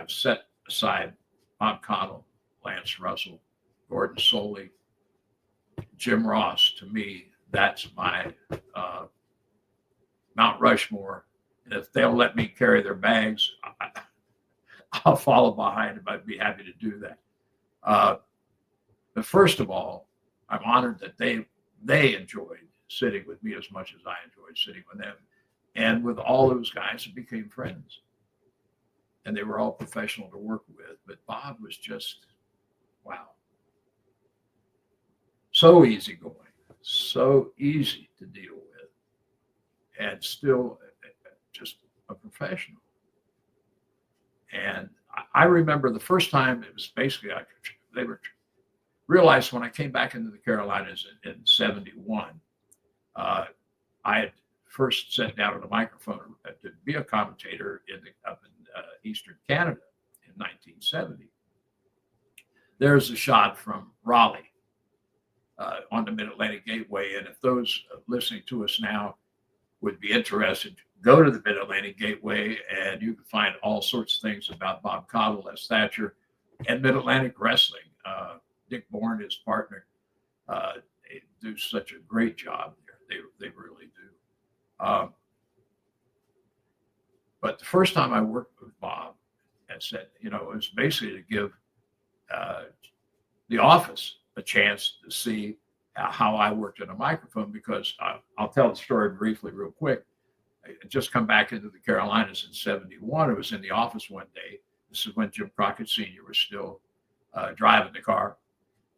I've set aside Bob Caudle, Lance Russell, Gordon Soley, Jim Ross. To me, that's my Mount Rushmore. And if they'll let me carry their bags, I'll follow behind them. I'd be happy to do that. But first of all, I'm honored that they enjoyed sitting with me as much as I enjoyed sitting with them. And with all those guys, it became friends. And they were all professional to work with. But Bob was just, wow. So easygoing, so easy to deal with, and still just a professional. And I remember the first time it was basically, they were realized when I came back into the Carolinas in 71, I had first sat down at a microphone to be a commentator up in Eastern Canada in 1970. There's a shot from Raleigh on the Mid-Atlantic Gateway. And if those listening to us now would be interested, go to the Mid-Atlantic Gateway and you can find all sorts of things about Bob Caudle, Les Thatcher, and Mid-Atlantic Wrestling. Dick Bourne, his partner, they do such a great job there. They really do. But the first time I worked with Bob, and said, it was basically to give the office a chance to see how I worked in a microphone, because I'll tell the story briefly real quick. I had just come back into the Carolinas in 71. I was in the office one day. This is when Jim Crockett Sr. was still driving the car.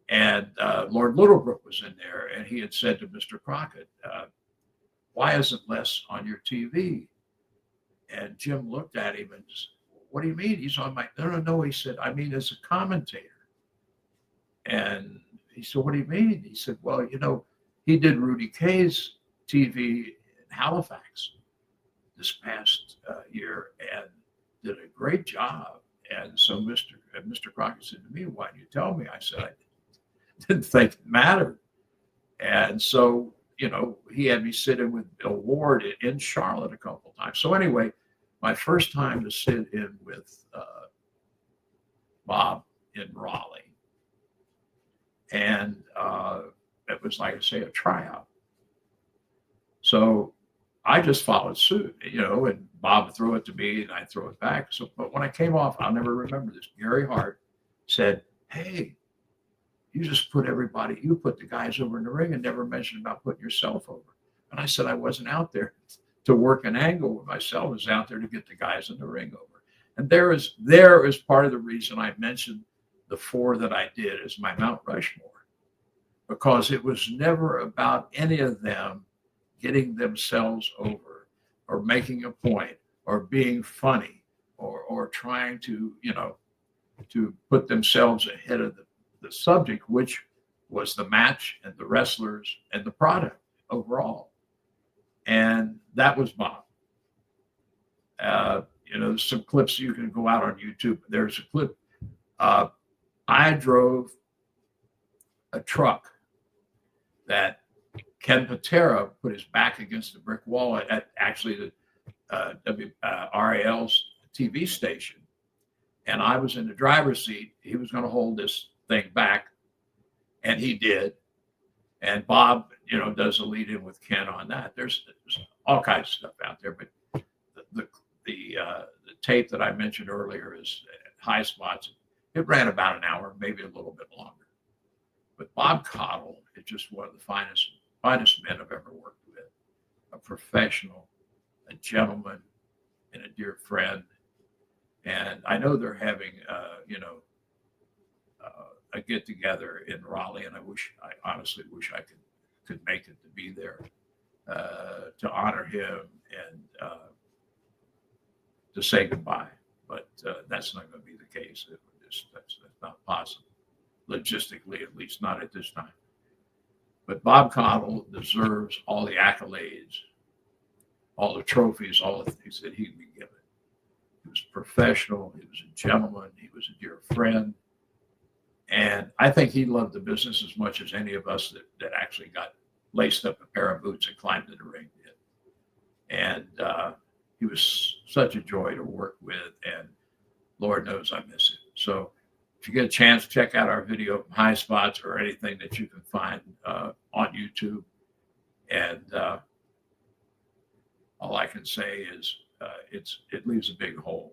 And Lord Littlebrook was in there, and he had said to Mr. Crockett, why isn't Les on your TV? And Jim looked at him and said, what do you mean? He's on my, no. He said, I mean, as a commentator. And he said, what do you mean? He said, well, he did Rudy Kay's TV in Halifax this past year and did a great job. And so Mr. Crockett said to me, why didn't you tell me? I said, I didn't think it mattered. And so, he had me sit in with Bill Ward in Charlotte a couple of times. So anyway, my first time to sit in with Bob in Raleigh. And it was, like I say, a tryout. So I just followed suit, and Bob would throw it to me and I'd throw it back. So, but when I came off, I'll never remember this. Gary Hart said, hey, you put the guys over in the ring and never mentioned about putting yourself over. And I said, I wasn't out there to work an angle with myself. I was out there to get the guys in the ring over. And there is part of the reason I mentioned the four that I did as my Mount Rushmore, because it was never about any of them getting themselves over or making a point or being funny or trying to, to put themselves ahead of the subject, which was the match and the wrestlers and the product overall. And that was Bob. There's some clips you can go out on YouTube. There's a clip. I drove a truck that Ken Patera put his back against the brick wall at actually the RAL's TV station. And I was in the driver's seat. He was going to hold this thing back, and he did. And Bob, does a lead in with Ken on that. There's all kinds of stuff out there, but the tape that I mentioned earlier is high spots. It ran about an hour, maybe a little bit longer. But Bob Caudle is just one of the finest men I've ever worked with. A professional, a gentleman, and a dear friend. And I know they're having, a get together in Raleigh, and I honestly wish I could make it to be there to honor him and to say goodbye. But that's not going to be the case. That's not possible, logistically, at least not at this time. But Bob Caudle deserves all the accolades, all the trophies, all the things that he can be given. He was professional. He was a gentleman. He was a dear friend. And I think he loved the business as much as any of us that actually got laced up a pair of boots and climbed in the ring did. And he was such a joy to work with. And Lord knows I miss it. So if you get a chance, check out our video high spots or anything that you can find on YouTube. And all I can say is it leaves a big hole.